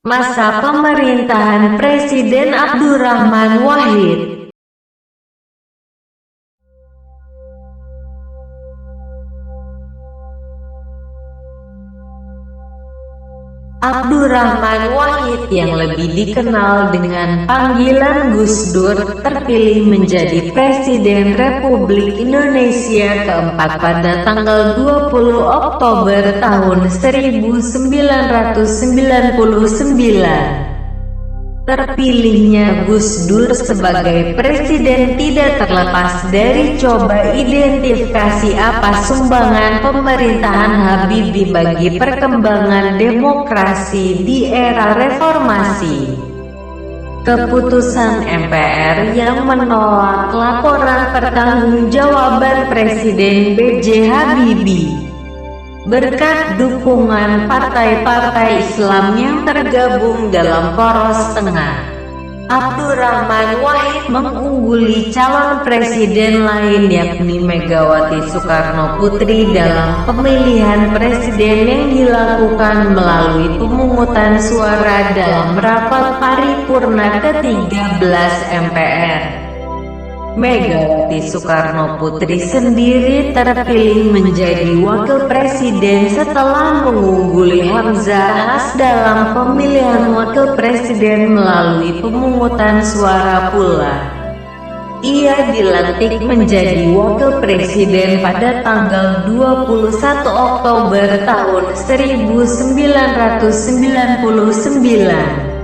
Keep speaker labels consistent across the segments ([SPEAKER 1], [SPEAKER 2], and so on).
[SPEAKER 1] Masa pemerintahan Presiden Abdurrahman Wahid. Abdurrahman Wahid yang lebih dikenal dengan panggilan Gus Dur terpilih menjadi Presiden Republik Indonesia keempat pada tanggal 20 Oktober tahun 1999. Terpilihnya Gus Dur sebagai presiden tidak terlepas dari coba identifikasi apa sumbangan pemerintahan Habibie bagi perkembangan demokrasi di era reformasi. Keputusan MPR yang menolak laporan pertanggungjawaban Presiden B.J. Habibie berkat dukungan partai-partai Islam yang tergabung dalam Poros Tengah, Abdurrahman Wahid mengungguli calon presiden lain yakni Megawati Soekarno Putri dalam pemilihan presiden yang dilakukan melalui pemungutan suara dalam rapat paripurna ke-13 MPR. Megawati Soekarno Putri sendiri terpilih menjadi wakil presiden setelah mengungguli Hamzahas dalam pemilihan wakil presiden melalui pemungutan suara pula. Ia dilantik menjadi wakil presiden pada tanggal 21 Oktober tahun 1999.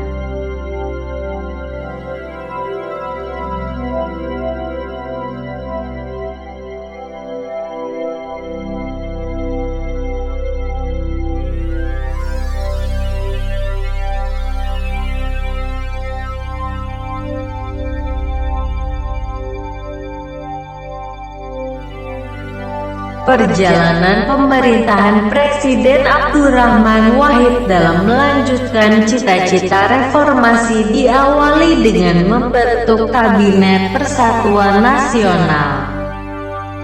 [SPEAKER 1] Perjalanan pemerintahan Presiden Abdurrahman Wahid dalam melanjutkan cita-cita reformasi diawali dengan membentuk Kabinet Persatuan Nasional.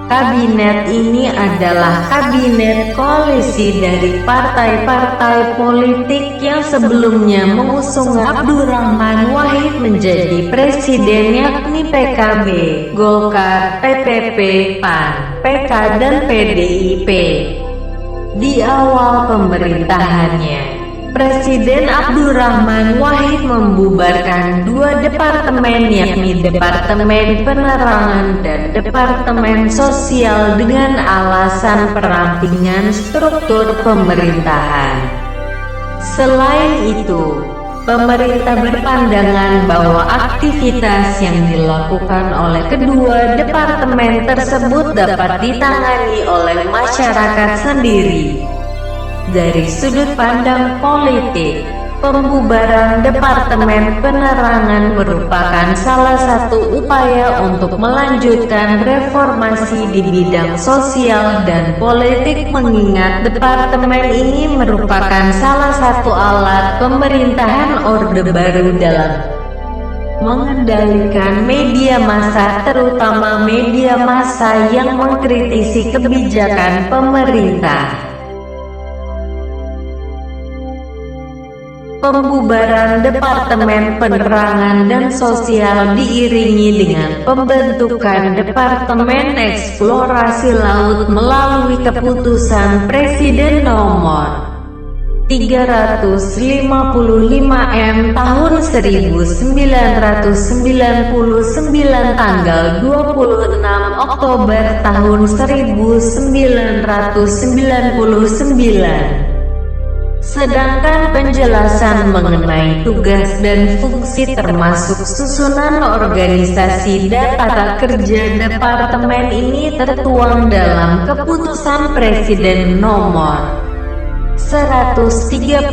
[SPEAKER 1] Kabinet ini adalah kabinet koalisi dari partai-partai politik yang sebelumnya mengusung Abdurrahman Wahid menjadi presiden yakni PKB, Golkar, PPP, PAN, PK dan PDIP. Di awal pemerintahannya, Presiden Abdurrahman Wahid membubarkan dua departemen yakni Departemen Penerangan dan Departemen Sosial dengan alasan perampingan struktur pemerintahan. Selain itu, pemerintah berpandangan bahwa aktivitas yang dilakukan oleh kedua departemen tersebut dapat ditangani oleh masyarakat sendiri. Dari sudut pandang politik, pembubaran Departemen Penerangan merupakan salah satu upaya untuk melanjutkan reformasi di bidang sosial dan politik mengingat departemen ini merupakan salah satu alat pemerintahan Orde Baru dalam mengendalikan media massa, terutama media massa yang mengkritisi kebijakan pemerintah. Pembubaran Departemen Penerangan dan Sosial diiringi dengan pembentukan Departemen Eksplorasi Laut melalui keputusan Presiden nomor 355M tahun 1999 tanggal 26 Oktober tahun 1999. Sedangkan penjelasan mengenai tugas dan fungsi termasuk susunan organisasi dan tata kerja departemen ini tertuang dalam Keputusan Presiden nomor 136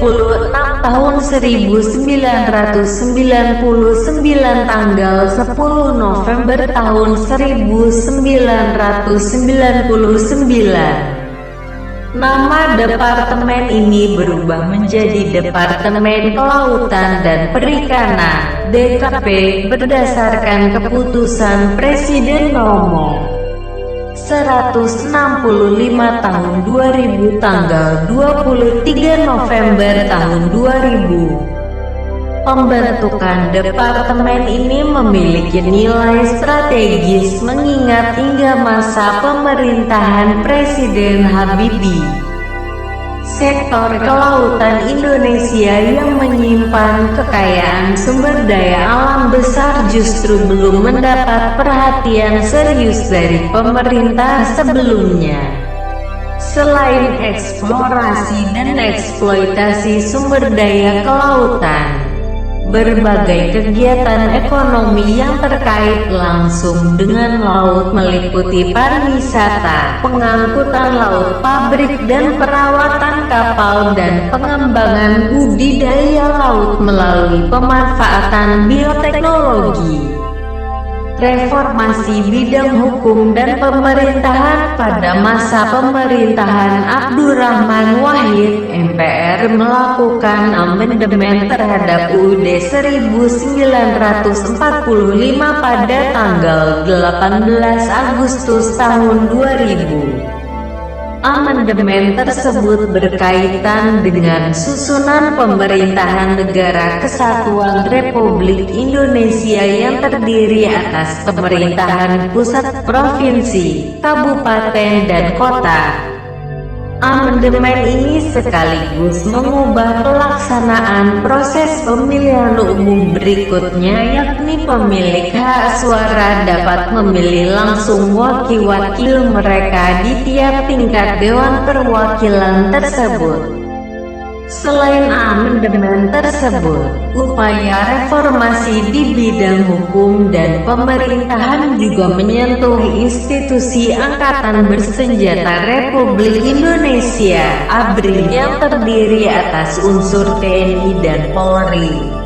[SPEAKER 1] tahun 1999 tanggal 10 November tahun 1999. Nama departemen ini berubah menjadi Departemen Kelautan dan Perikanan (DKP) berdasarkan keputusan Presiden nomor 165 tahun 2000 tanggal 23 November tahun 2000. Pembentukan departemen ini memiliki nilai strategis mengingat hingga masa pemerintahan Presiden Habibie, sektor kelautan Indonesia yang menyimpan kekayaan sumber daya alam besar justru belum mendapat perhatian serius dari pemerintah sebelumnya. Selain eksplorasi dan eksploitasi sumber daya kelautan, berbagai kegiatan ekonomi yang terkait langsung dengan laut meliputi pariwisata, pengangkutan laut, pabrik dan perawatan kapal, dan pengembangan budidaya laut melalui pemanfaatan bioteknologi. Reformasi bidang hukum dan pemerintahan pada masa pemerintahan Abdurrahman Wahid, MPR melakukan amandemen terhadap UUD 1945 pada tanggal 18 Agustus tahun 2000. Amandemen tersebut berkaitan dengan susunan pemerintahan Negara Kesatuan Republik Indonesia yang terdiri atas pemerintahan pusat, provinsi, kabupaten, dan kota. Amandemen ini sekaligus mengubah pelaksanaan proses pemilihan umum berikutnya, yakni pemilik hak suara dapat memilih langsung wakil-wakil mereka di tiap tingkat Dewan Perwakilan tersebut. Selain amandemen tersebut, upaya reformasi di bidang hukum dan pemerintahan juga menyentuh institusi Angkatan Bersenjata Republik Indonesia (ABRI) yang terdiri atas unsur TNI dan Polri.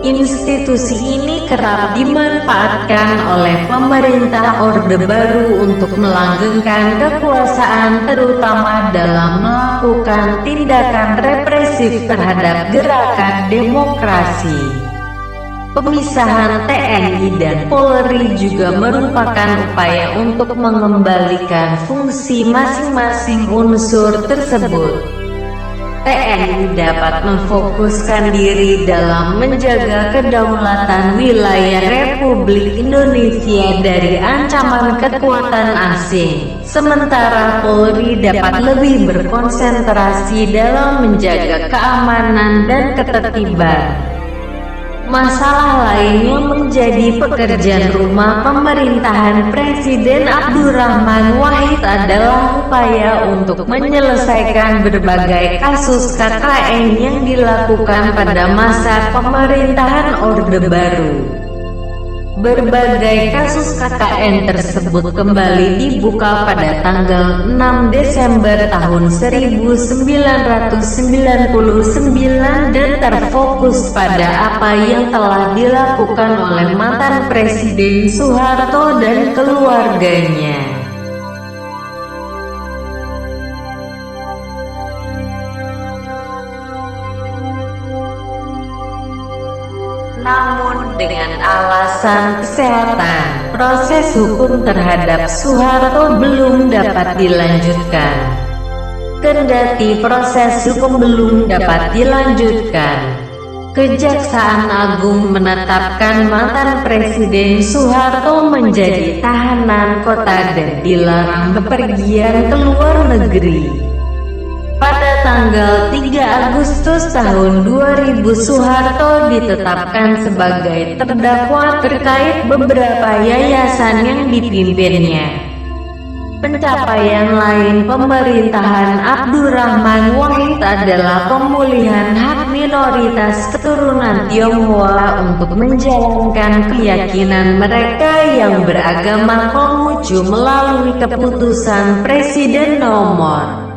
[SPEAKER 1] Institusi ini kerap dimanfaatkan oleh pemerintah Orde Baru untuk melanggengkan kekuasaan, terutama dalam melakukan tindakan represif terhadap gerakan demokrasi. Pemisahan TNI dan Polri juga merupakan upaya untuk mengembalikan fungsi masing-masing unsur tersebut. TNI dapat memfokuskan diri dalam menjaga kedaulatan wilayah Republik Indonesia dari ancaman kekuatan asing, sementara Polri dapat lebih berkonsentrasi dalam menjaga keamanan dan ketertiban. Masalah lain yang menjadi pekerjaan rumah pemerintahan Presiden Abdurrahman Wahid adalah upaya untuk menyelesaikan berbagai kasus KKN yang dilakukan pada masa pemerintahan Orde Baru. Berbagai kasus KKN tersebut kembali dibuka pada tanggal 6 Desember tahun 1999 dan terfokus pada apa yang telah dilakukan oleh mantan Presiden Soeharto dan keluarganya. Namun dengan alasan kesehatan, proses hukum terhadap Soeharto belum dapat dilanjutkan. Kendati proses hukum belum dapat dilanjutkan, Kejaksaan Agung menetapkan mantan Presiden Soeharto menjadi tahanan kota dan dilarang bepergian ke luar negeri. Pada tanggal 3 Agustus tahun 2000, Soeharto ditetapkan sebagai terdakwa terkait beberapa yayasan yang dipimpinnya. Pencapaian lain pemerintahan Abdurrahman Wahid adalah pemulihan hak minoritas keturunan Tionghoa untuk menjalankan keyakinan mereka yang beragama Konghucu melalui keputusan Presiden Nomor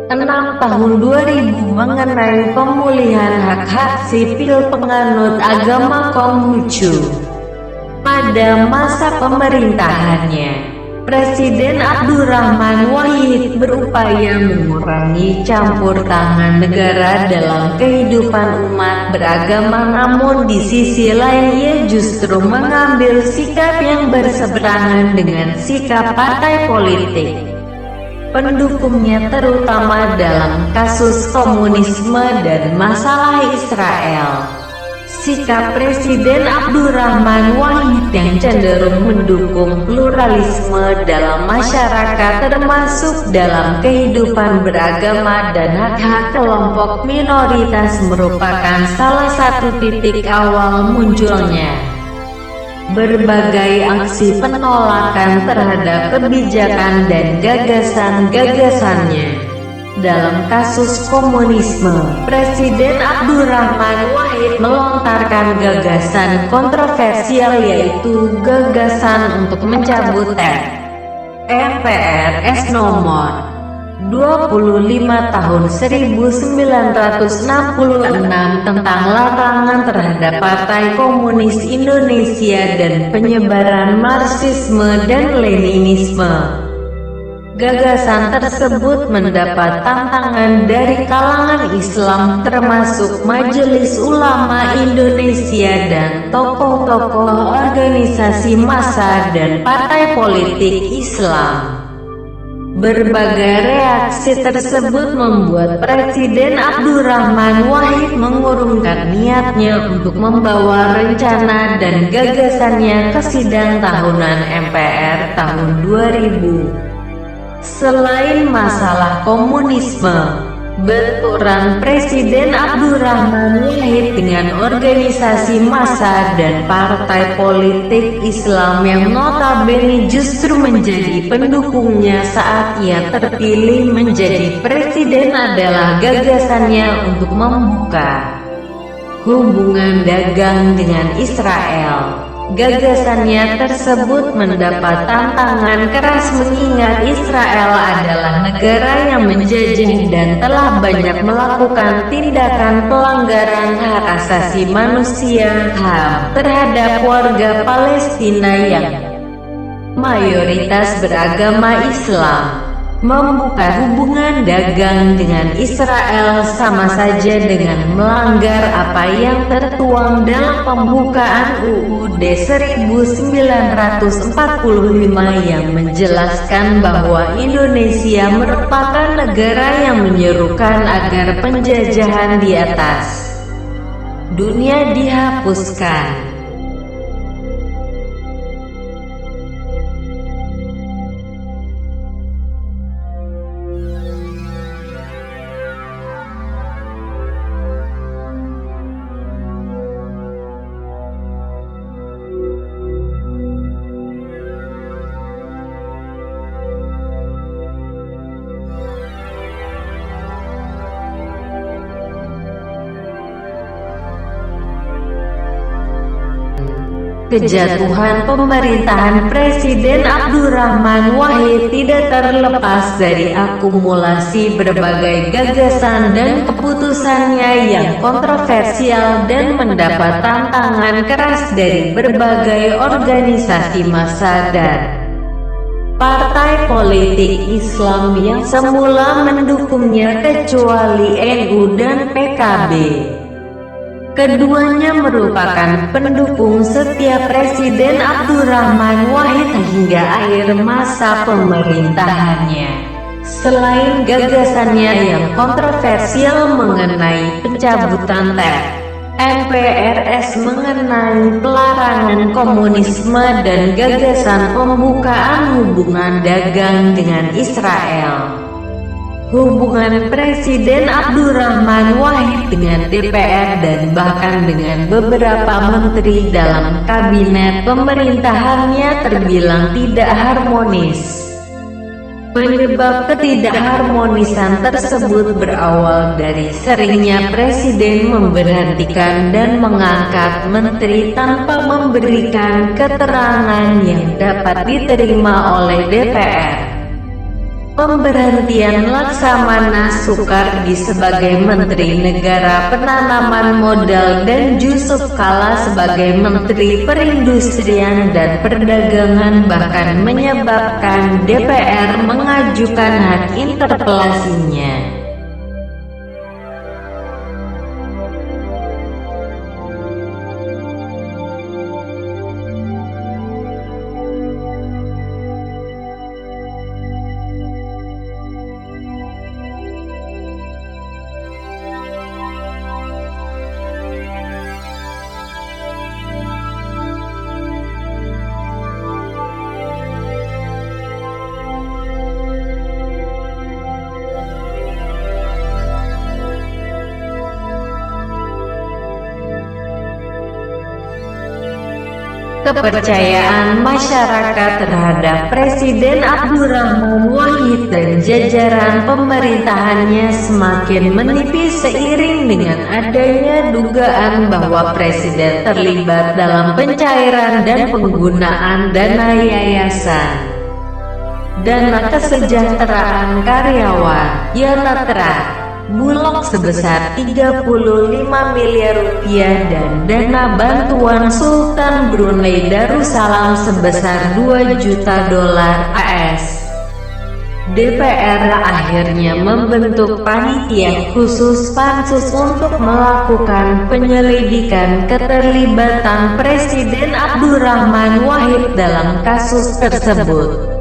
[SPEAKER 1] 6 tahun 2000 mengenai pemulihan hak-hak sipil penganut agama Konghucu. Pada masa pemerintahannya, Presiden Abdurrahman Wahid berupaya mengurangi campur tangan negara dalam kehidupan umat beragama, namun di sisi lain ia justru mengambil sikap yang berseberangan dengan sikap partai politik pendukungnya, terutama dalam kasus komunisme dan masalah Israel. Sikap Presiden Abdurrahman Wahid yang cenderung mendukung pluralisme dalam masyarakat termasuk dalam kehidupan beragama dan hak-hak kelompok minoritas merupakan salah satu titik awal munculnya berbagai aksi penolakan terhadap kebijakan dan gagasan-gagasannya. Dalam kasus komunisme, Presiden Abdurrahman Wahid melontarkan gagasan kontroversial yaitu gagasan untuk mencabut MPRS nomor 25 tahun 1966 tentang larangan terhadap Partai Komunis Indonesia dan penyebaran Marxisme dan Leninisme. Gagasan tersebut mendapat tantangan dari kalangan Islam termasuk Majelis Ulama Indonesia dan tokoh-tokoh organisasi massa dan partai politik Islam. Berbagai reaksi tersebut membuat Presiden Abdurrahman Wahid mengurungkan niatnya untuk membawa rencana dan gagasannya ke sidang tahunan MPR tahun 2000. Selain masalah komunisme, benturan Presiden Abdurrahman Wahid dengan organisasi massa dan partai politik Islam yang notabene justru menjadi pendukungnya saat ia terpilih menjadi presiden adalah gagasannya untuk membuka hubungan dagang dengan Israel. Gagasannya tersebut mendapat tantangan keras mengingat Israel adalah negara yang menjajah dan telah banyak melakukan tindakan pelanggaran hak asasi manusia (HAM) terhadap warga Palestina yang mayoritas beragama Islam. Membuka hubungan dagang dengan Israel sama saja dengan melanggar apa yang tertuang dalam pembukaan UUD 1945 yang menjelaskan bahwa Indonesia merupakan negara yang menyerukan agar penjajahan di atas dunia dihapuskan. Kejatuhan pemerintahan Presiden Abdurrahman Wahid tidak terlepas dari akumulasi berbagai gagasan dan keputusannya yang kontroversial dan mendapat tantangan keras dari berbagai organisasi massa dan partai politik Islam yang semula mendukungnya kecuali NU dan PKB. Keduanya merupakan pendukung setia Presiden Abdurrahman Wahid hingga akhir masa pemerintahannya. Selain gagasannya yang kontroversial mengenai pencabutan MPRS, mengenai pelarangan komunisme dan gagasan pembukaan hubungan dagang dengan Israel. Hubungan Presiden Abdurrahman Wahid dengan DPR dan bahkan dengan beberapa menteri dalam kabinet pemerintahannya terbilang tidak harmonis. Penyebab ketidakharmonisan tersebut berawal dari seringnya Presiden memberhentikan dan mengangkat menteri tanpa memberikan keterangan yang dapat diterima oleh DPR. Pemberhentian Laksamana Soekardi sebagai Menteri Negara Penanaman Modal dan Yusuf Kala sebagai Menteri Perindustrian dan Perdagangan bahkan menyebabkan DPR mengajukan hak interpelasinya. kepercayaan masyarakat terhadap Presiden Abdurrahman Wahid dan jajaran pemerintahannya semakin menipis seiring dengan adanya dugaan bahwa Presiden terlibat dalam pencairan dan penggunaan dana yayasan Dana Kesejahteraan Karyawan Yanatra Bulog sebesar 35 miliar rupiah dan dana bantuan Sultan Brunei Darussalam sebesar 2 juta dolar AS. DPR akhirnya membentuk panitia khusus pansus untuk melakukan penyelidikan keterlibatan Presiden Abdurrahman Wahid dalam kasus tersebut.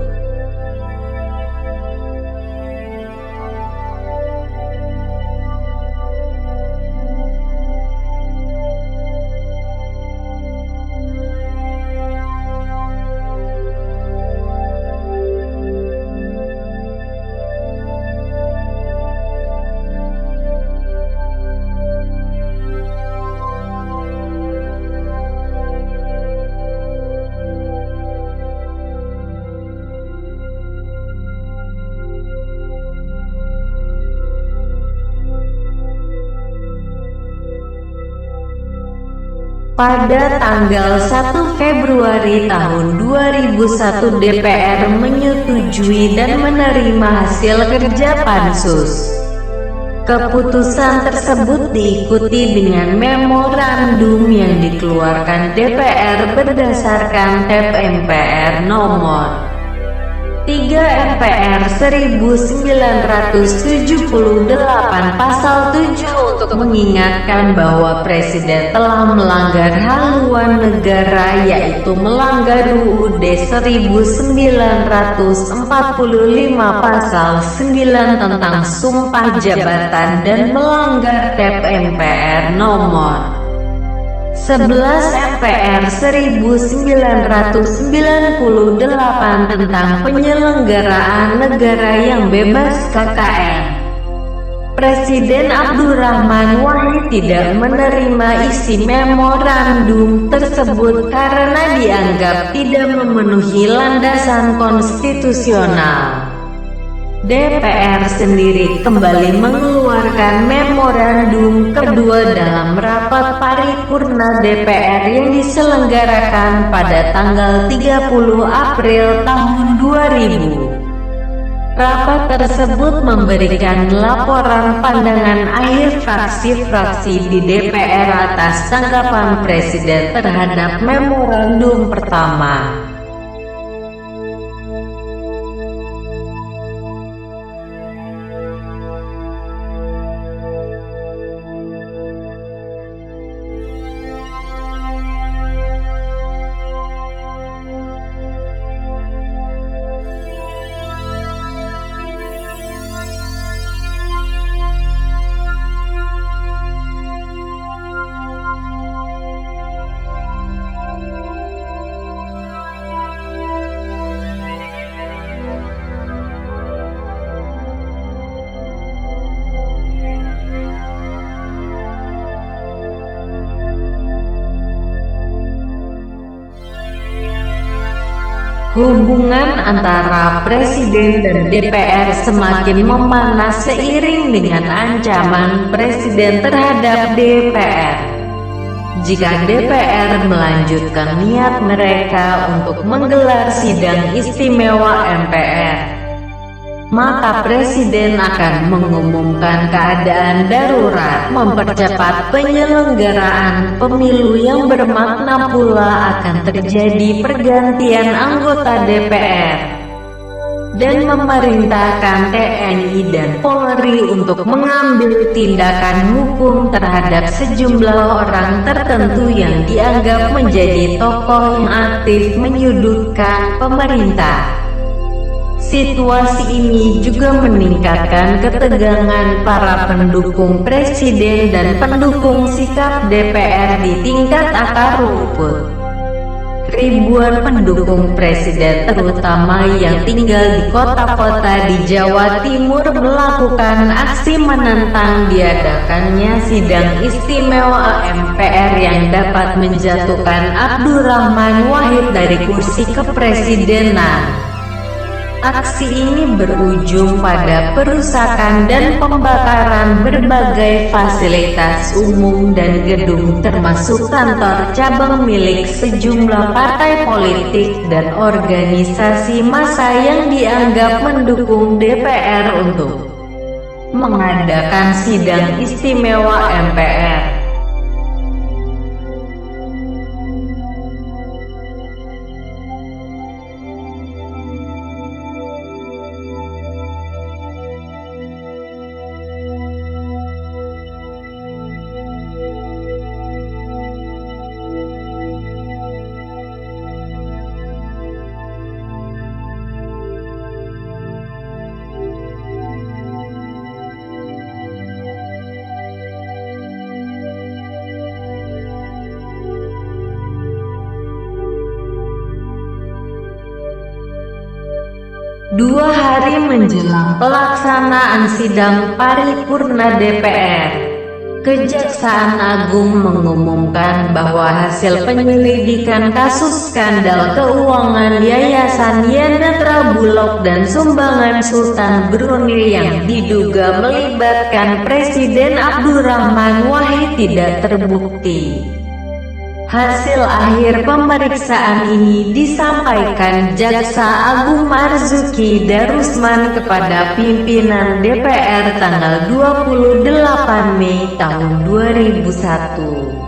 [SPEAKER 1] Pada tanggal 1 Februari tahun 2001 DPR menyetujui dan menerima hasil kerja pansus. Keputusan tersebut diikuti dengan memorandum yang dikeluarkan DPR berdasarkan TAP MPR nomor 3 MPR 1978 pasal 7 untuk mengingatkan bahwa Presiden telah melanggar haluan negara, yaitu melanggar UUD 1945 pasal 9 tentang sumpah jabatan dan melanggar TAP MPR nomor 11 MPR 1998 tentang penyelenggaraan negara yang bebas KKN. Presiden Abdurrahman Wahid tidak menerima isi memorandum tersebut karena dianggap tidak memenuhi landasan konstitusional. DPR sendiri kembali mengeluarkan memorandum kedua dalam rapat paripurna DPR yang diselenggarakan pada tanggal 30 April tahun 2000. Rapat tersebut memberikan laporan pandangan akhir fraksi-fraksi di DPR atas tanggapan Presiden terhadap memorandum pertama. Hubungan antara Presiden dan DPR semakin memanas seiring dengan ancaman Presiden terhadap DPR. Jika DPR melanjutkan niat mereka untuk menggelar sidang istimewa MPR, maka Presiden akan mengumumkan keadaan darurat, mempercepat penyelenggaraan pemilu yang bermakna pula akan terjadi pergantian anggota DPR, dan memerintahkan TNI dan Polri untuk mengambil tindakan hukum terhadap sejumlah orang tertentu yang dianggap menjadi tokoh yang aktif menyudutkan pemerintah. Situasi ini juga meningkatkan ketegangan para pendukung Presiden dan pendukung sikap DPR di tingkat akar rumput. Ribuan pendukung presiden terutama yang tinggal di kota-kota di Jawa Timur melakukan aksi menentang diadakannya sidang istimewa MPR yang dapat menjatuhkan Abdurrahman Wahid dari kursi kepresidenan. Aksi ini berujung pada perusakan dan pembakaran berbagai fasilitas umum dan gedung termasuk kantor cabang milik sejumlah partai politik dan organisasi massa yang dianggap mendukung DPR untuk mengadakan sidang istimewa MPR. Dua hari menjelang pelaksanaan sidang paripurna DPR, Kejaksaan Agung mengumumkan bahwa hasil penyelidikan kasus skandal keuangan Yayasan Yanatra Bulog dan sumbangan Sultan Brunei yang diduga melibatkan Presiden Abdurrahman Wahid tidak terbukti. Hasil akhir pemeriksaan ini disampaikan Jaksa Agung Marzuki Darusman kepada pimpinan DPR tanggal 28 Mei tahun 2001.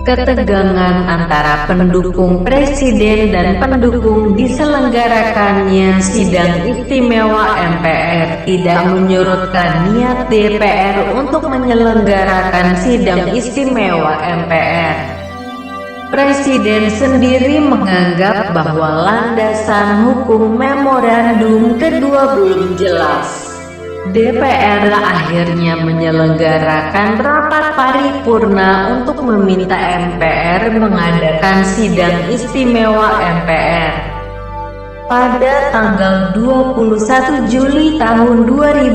[SPEAKER 1] Ketegangan antara pendukung presiden dan pendukung diselenggarakannya sidang istimewa MPR tidak menyurutkan niat DPR untuk menyelenggarakan sidang istimewa MPR. Presiden sendiri menganggap bahwa landasan hukum memorandum kedua belum jelas. DPR akhirnya menyelenggarakan rapat paripurna untuk meminta MPR mengadakan sidang istimewa MPR. Pada tanggal 21 Juli tahun 2001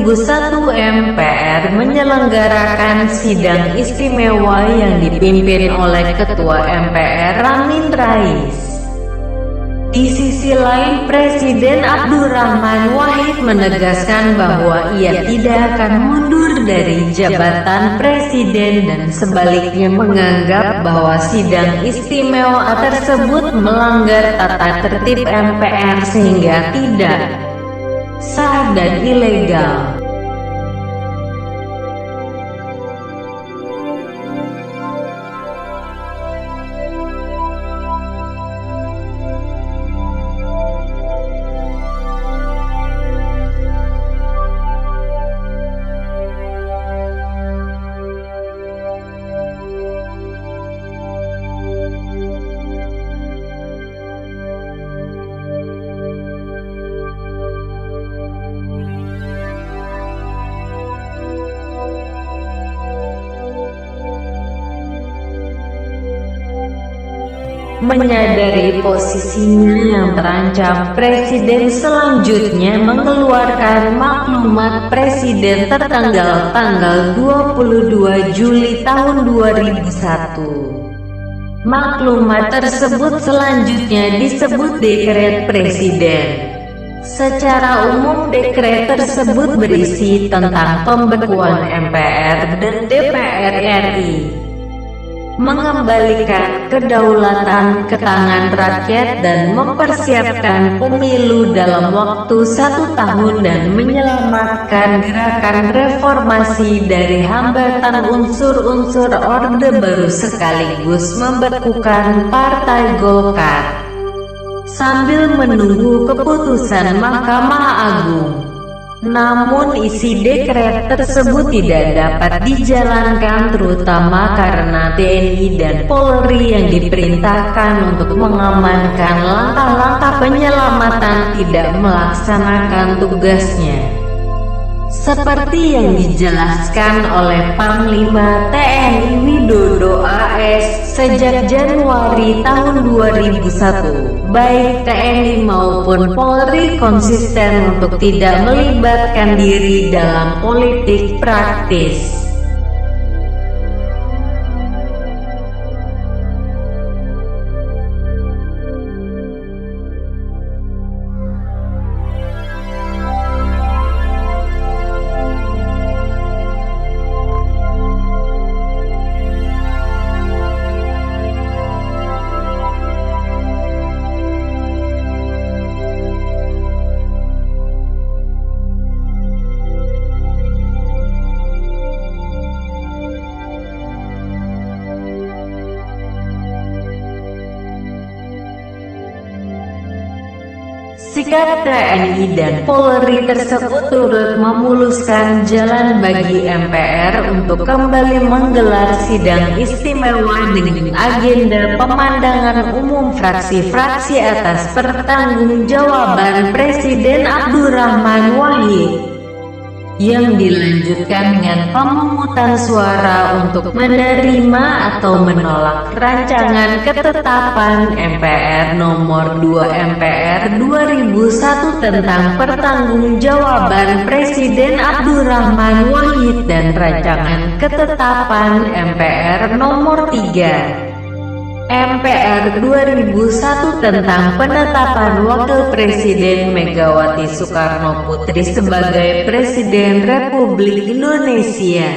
[SPEAKER 1] MPR menyelenggarakan sidang istimewa yang dipimpin oleh Ketua MPR Amin Rais. Di sisi lain, Presiden Abdurrahman Wahid menegaskan bahwa ia tidak akan mundur dari jabatan presiden dan sebaliknya menganggap bahwa sidang istimewa tersebut melanggar tata tertib MPR sehingga tidak sah dan ilegal. Menyadari posisinya yang terancam, Presiden selanjutnya mengeluarkan maklumat Presiden tertanggal tanggal 22 Juli tahun 2001. Maklumat tersebut selanjutnya disebut Dekret Presiden. Secara umum, dekret tersebut berisi tentang pembekuan MPR dan DPR RI. mengembalikan kedaulatan ke tangan rakyat dan mempersiapkan pemilu dalam waktu 1 tahun dan menyelamatkan gerakan reformasi dari hambatan unsur-unsur Orde Baru sekaligus membekukan Partai Golkar sambil menunggu keputusan Mahkamah Agung. Namun isi dekret tersebut tidak dapat dijalankan terutama karena TNI dan Polri yang diperintahkan untuk mengamankan langkah-langkah penyelamatan tidak melaksanakan tugasnya. Seperti yang dijelaskan oleh Panglima TNI Widodo AS sejak Januari tahun 2001, baik TNI maupun Polri konsisten untuk tidak melibatkan diri dalam politik praktis. Sikap TNI dan Polri tersebut turut memuluskan jalan bagi MPR untuk kembali menggelar sidang istimewa dengan agenda pemandangan umum fraksi-fraksi atas pertanggungjawaban Presiden Abdurrahman Wahid, yang dilanjutkan dengan pemungutan suara untuk menerima atau menolak rancangan ketetapan MPR nomor 2 MPR 2001 tentang pertanggungjawaban Presiden Abdurrahman Wahid dan rancangan ketetapan MPR nomor 3 MPR 2001 tentang penetapan Wakil Presiden Megawati Soekarno Putri sebagai Presiden Republik Indonesia.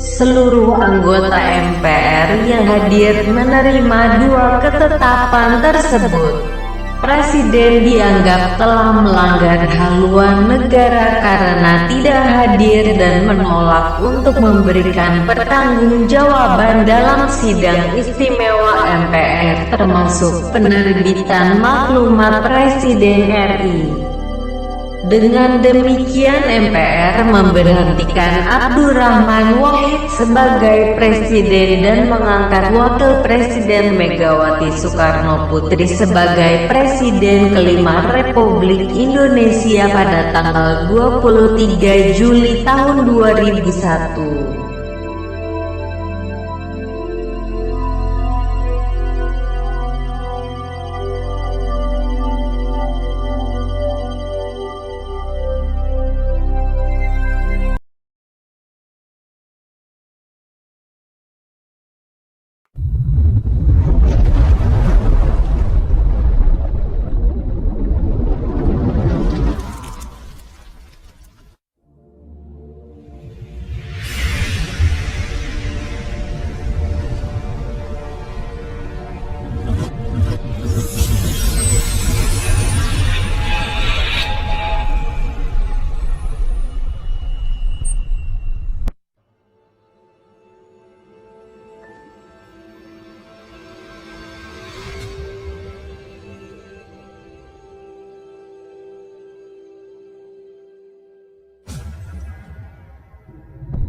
[SPEAKER 1] Seluruh anggota MPR yang hadir menerima dua ketetapan tersebut. Presiden dianggap telah melanggar haluan negara karena tidak hadir dan menolak untuk memberikan pertanggungjawaban dalam sidang istimewa MPR termasuk penerbitan maklumat Presiden RI. Dengan demikian MPR memberhentikan Abdurrahman Wahid sebagai Presiden dan mengangkat Wakil Presiden Megawati Soekarno Putri sebagai Presiden kelima Republik Indonesia pada tanggal 23 Juli tahun 2001.